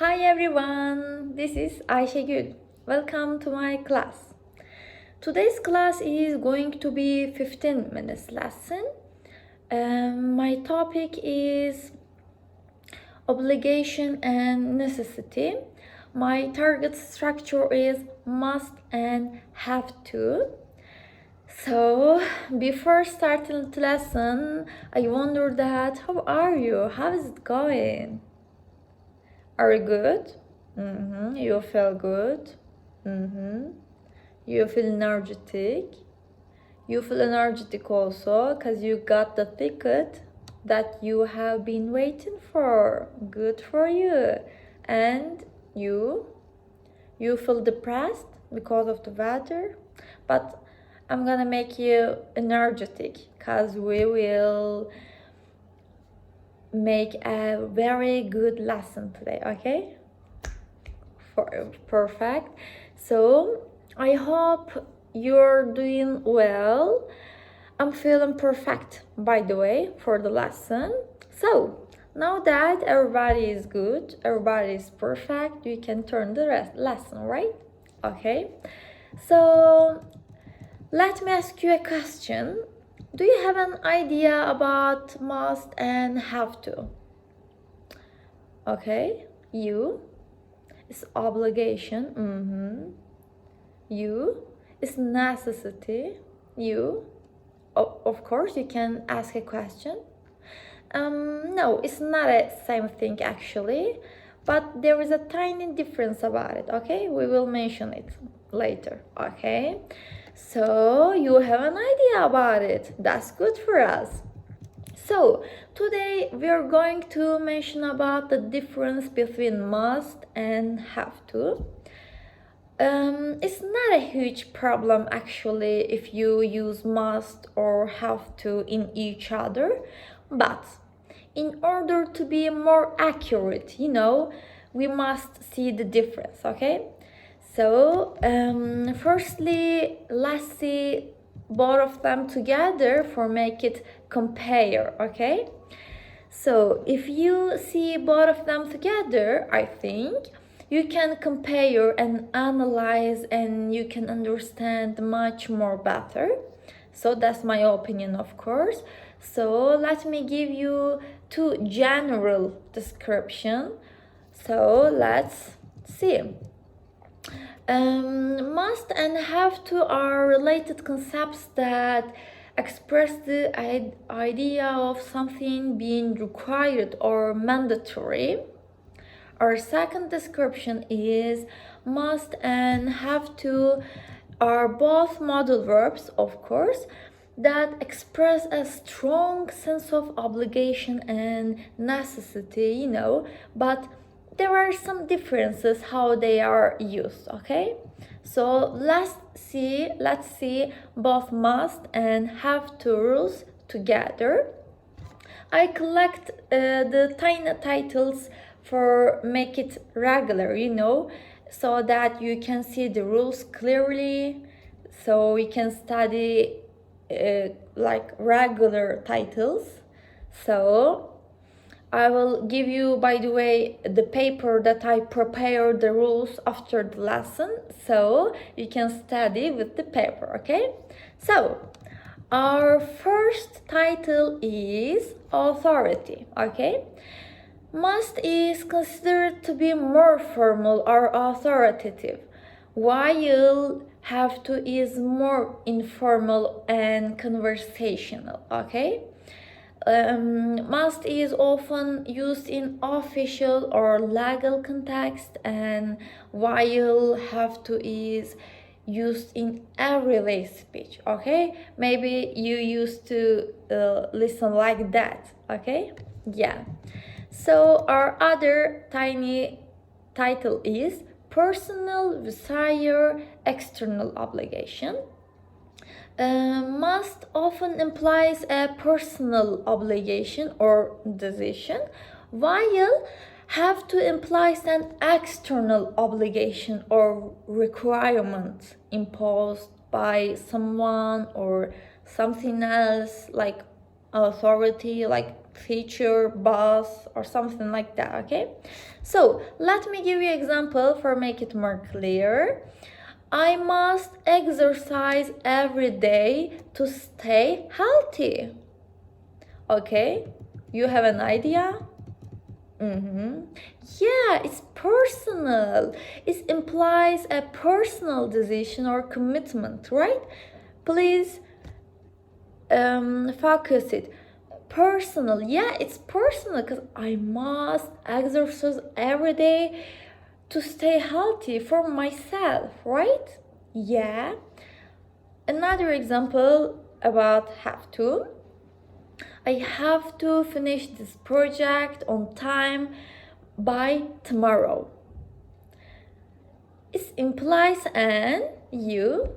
Hi everyone, this is Ayşegül. Welcome to my class. Today's class is going to be 15 minutes lesson. My topic is obligation and necessity. My target structure is must and have to. So before starting the lesson, I wonder that how are you? How is it going? Are you good? You feel good? You feel energetic? You feel energetic also because you got the ticket that you have been waiting for. Good for you. And you feel depressed because of the weather, but I'm gonna make you energetic because we will make a very good lesson today, okay? Perfect. So I hope you're doing well. I'm feeling perfect, by the way, for the lesson. So now that everybody is good, everybody is perfect, we can turn the lesson, right? Okay. So let me ask you a question. Do you have an idea about must and have to? Okay, you is obligation. You is necessity. You, of course, you can ask a question. No, it's not a same thing actually, but there is a tiny difference about it. Okay, we will mention it later. Okay, so you have an idea about it. That's good for us. So today we are going to mention about the difference between must and have to. It's not a huge problem actually if you use must or have to in each other, but in order to be more accurate, we must see the difference, okay? So firstly, let's see both of them together for make it compare, okay? So if you see both of them together, I think you can compare and analyze and you can understand much more better. So that's my opinion, of course. So let me give you two general description. So let's see. Must and have to are related concepts that express the idea of something being required or mandatory. Our second description is must and have to are both modal verbs, of course, that express a strong sense of obligation and necessity, but there are some differences how they are used, okay? So let's see both must and have to rules together. I collect the tiny titles for make it regular, so that you can see the rules clearly, so we can study like regular titles. So I will give you, by the way, the paper that I prepared the rules after the lesson, so you can study with the paper, okay? So our first title is authority, okay? Must is considered to be more formal or authoritative, while have to is more informal and conversational, okay? Must is often used in official or legal context, and while have to is used in everyday speech, okay? Maybe you used to listen like that, okay? Yeah. So our other tiny title is personal desire, external obligation. Must often implies a personal obligation or decision, while have to implies an external obligation or requirement imposed by someone or something else, like authority, like future boss or something like that. Okay, so let me give you an example for make it more clear. I must exercise every day to stay healthy. Okay, you have an idea? Yeah, it's personal. It implies a personal decision or commitment, right? Please focus it. Personal, yeah, it's personal because I must exercise every day to stay healthy for myself, right? Yeah. Another example about have to. I have to finish this project on time by tomorrow. It implies an you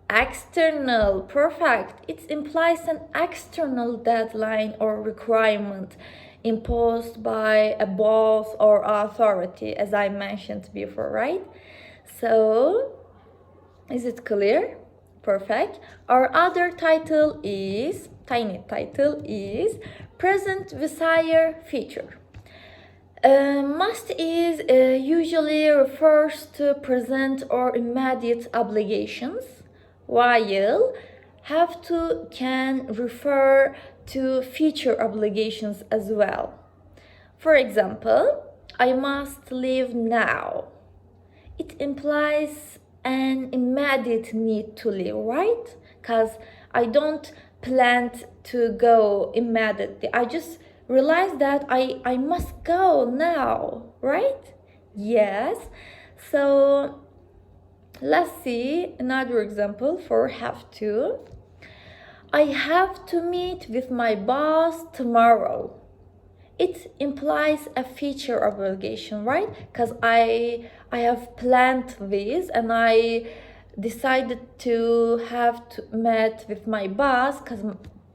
external, perfect. It implies an external deadline or requirement imposed by a boss or authority, as I mentioned before, right? So, is it clear? Perfect. Our other title is, tiny title is present desire feature. Must is usually refers to present or immediate obligations, while have to can refer to future obligations as well. For example, I must leave now. It implies an immediate need to leave, right? Because I don't plan to go immediately. I just realize that I must go now, right? Yes. So let's see another example for have to. I have to meet with my boss tomorrow. It implies a future obligation, right? Because I have planned this and I decided to have to meet with my boss because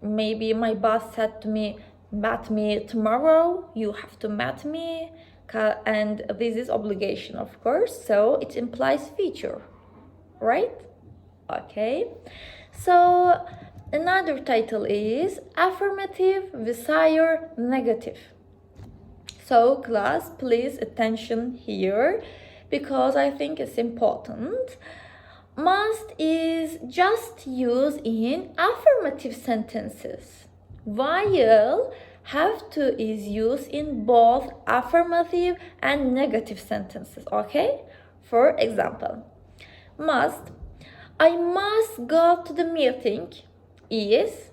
maybe my boss said to me, meet me tomorrow, you have to meet me, and this is obligation, of course, so it implies future, right? Okay, so another title is affirmative, desire, negative. So class, please attention here because I think it's important. Must is just used in affirmative sentences, while have to is used in both affirmative and negative sentences, okay? For example, must, I must go to the meeting is,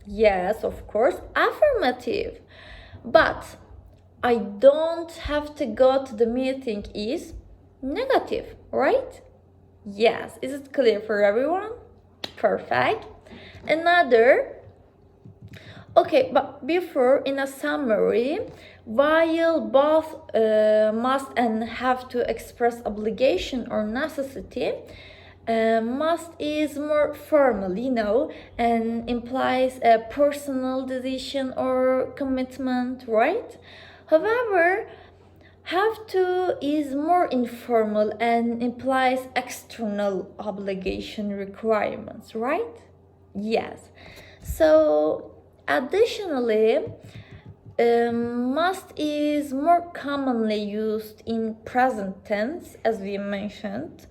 yes, of course, affirmative. But I don't have to go to the meeting is negative, right? Yes, is it clear for everyone? Perfect. Another, okay, but before in a summary, while both must and have to express obligation or necessity, must is more formal, and implies a personal decision or commitment, right? However, have to is more informal and implies external obligation requirements, right? Yes. So, additionally, must is more commonly used in present tense, as we mentioned,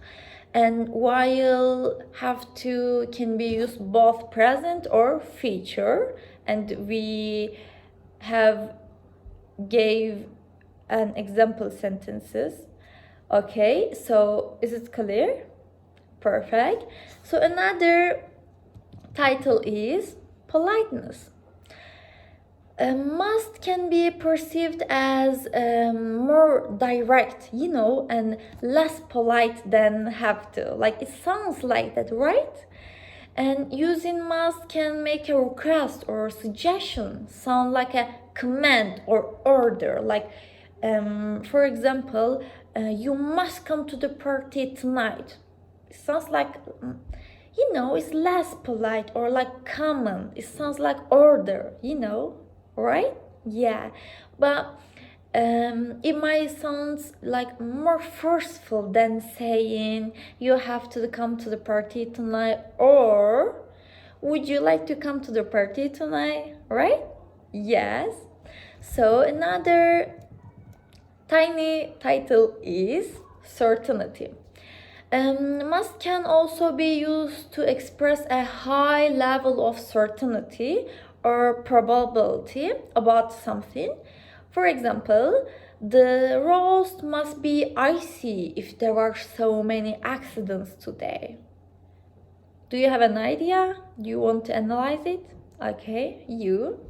and while have to can be used both present or future, and we have gave an example sentences. Okay, so is it clear? Perfect. So another title is politeness. Must can be perceived as more direct, and less polite than have to. Like it sounds like that, right? And using must can make a request or suggestion sound like a command or order. Like, for example, you must come to the party tonight. It sounds like, it's less polite or like common. It sounds like order, right? Yeah, but it might sound like more forceful than saying you have to come to the party tonight, or would you like to come to the party tonight, right? Yes. So another tiny title is certainty. Must can also be used to express a high level of certainty or probability about something. For example, the roast must be icy if there are so many accidents today. Do you have an idea? Do you want to analyze it? Okay, you.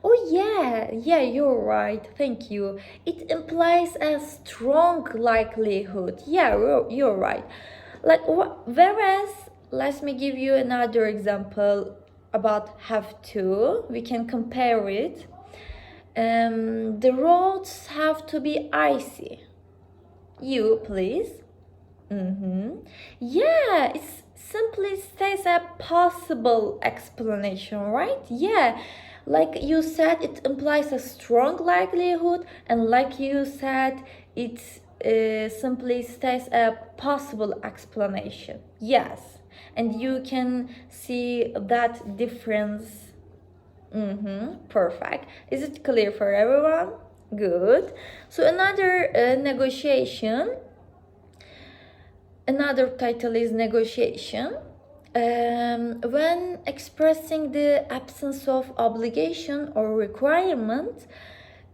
Oh, yeah, you're right. Thank you. It implies a strong likelihood. Yeah, you're right. Whereas, let me give you another example about have to. We can compare it. The roads have to be icy. You, please. Yeah, it simply states a possible explanation, right? Yeah, like you said, it implies a strong likelihood, and like you said, it simply states a possible explanation. Yes, and you can see that difference. Perfect. Is it clear for everyone? Good. So another negotiation. Another title is negotiation. When expressing the absence of obligation or requirement,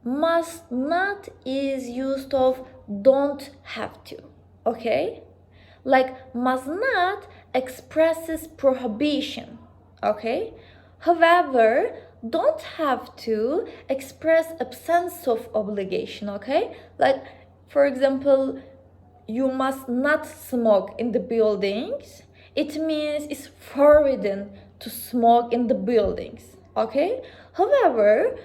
must not is used of don't have to. Okay? Like must not expresses prohibition. Okay? However, don't have to express absence of obligation. Okay? Like, for example, you must not smoke in the buildings. It means it's forbidden to smoke in the buildings. Okay? However,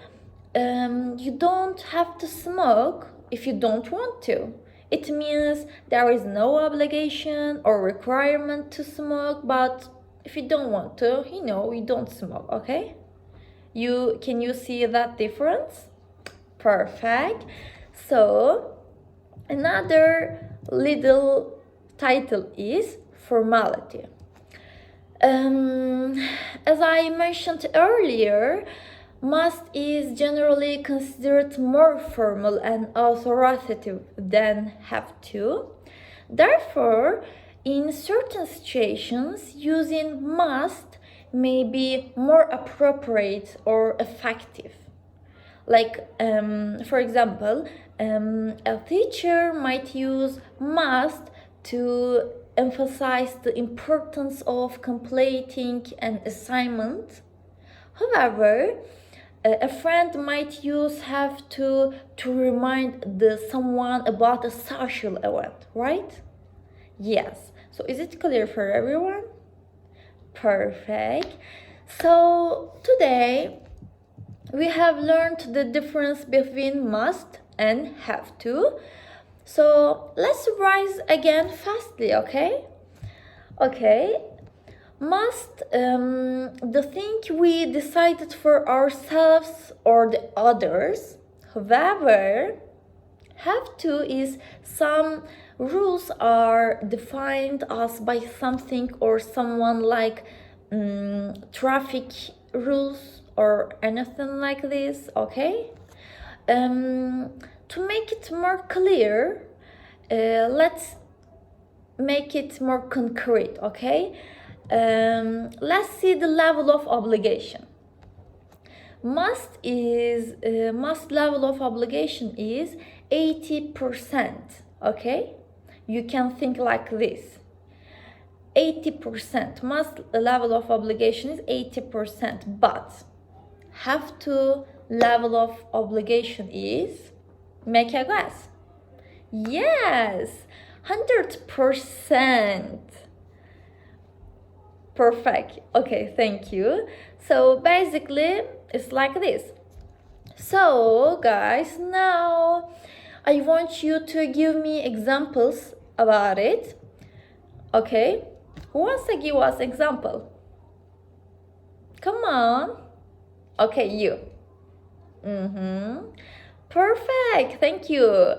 you don't have to smoke if you don't want to. It means there is no obligation or requirement to smoke, but if you don't want to, you don't smoke, okay? Can you see that difference? Perfect. So, another little title is formality. As I mentioned earlier, must is generally considered more formal and authoritative than have to. Therefore, in certain situations, using must may be more appropriate or effective. Like, for example, a teacher might use must to emphasize the importance of completing an assignment. However, a friend might use have to remind someone about a social event, right? Yes. So is it clear for everyone? Perfect. So today we have learned the difference between must and have to. So let's rise again fastly, okay? Okay. Must the thing we decided for ourselves or the others. However, have to is some rules are defined as by something or someone, like traffic rules or anything like this, okay? To make it more clear, let's make it more concrete, okay? Let's see the level of obligation. Must level of obligation is 80%, okay? You can think like this. 80%, must level of obligation is 80%, but have to level of obligation is, make a guess. Yes, 100%. Perfect. Okay, thank you. So basically, it's like this. So guys, now I want you to give me examples about it. Okay, who wants to give us example? Come on. Okay, you. Perfect, thank you.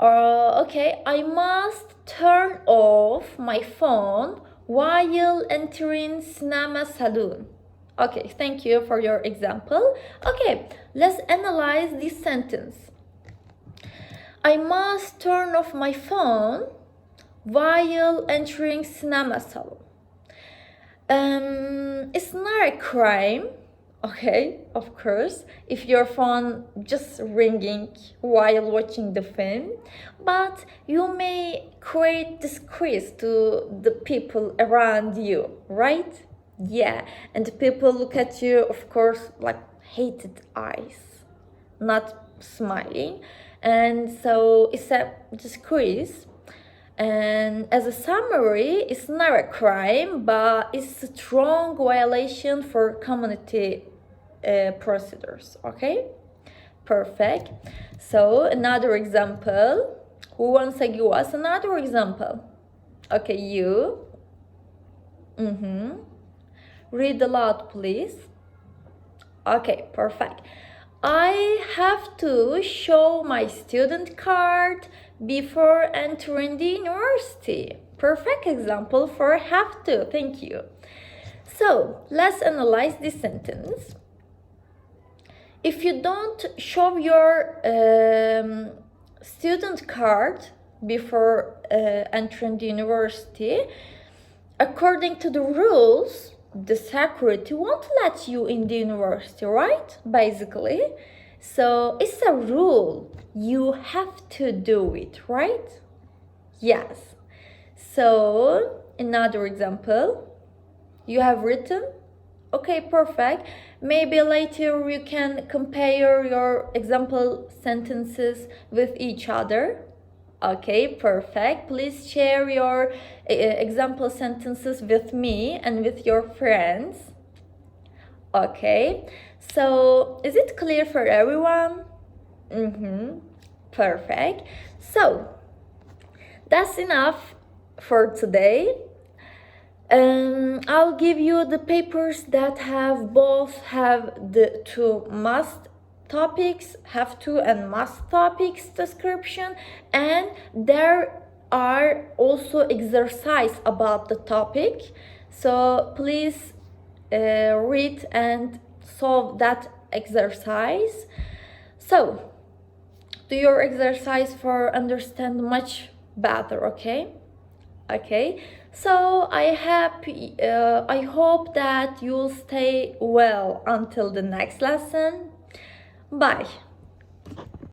Okay, I must turn off my phone while entering cinema saloon. Okay, thank you for your example. Okay, let's analyze this sentence. I must turn off my phone while entering cinema salon. It's not a crime, okay, of course, if your phone just ringing while watching the film, but you may create disgrace to the people around you, right? Yeah, and the people look at you, of course, like hated eyes, not smiling, and so it's a disgrace. And as a summary, it's not a crime, but it's a strong violation for community procedures. Okay, perfect. So another example. Who wants to give us another example? Okay, you. Read aloud, please. Okay, perfect. I have to show my student card before entering the university. Perfect example for have to. Thank you. So let's analyze this sentence. If you don't show your student card before entering the university, according to the rules, the security won't let you in the university, right? Basically. So it's a rule. You have to do it, right? Yes. So another example. You have written. Okay, perfect. Maybe later you can compare your example sentences with each other. Okay, perfect. Please share your example sentences with me and with your friends. Okay, so is it clear for everyone? Perfect. So that's enough for today. I'll give you the papers that have the two must topics, have to and must topics description, and there are also exercise about the topic. So please read and solve that exercise. So do your exercise for understand much better, okay? Okay, so I hope that you'll stay well until the next lesson. Bye.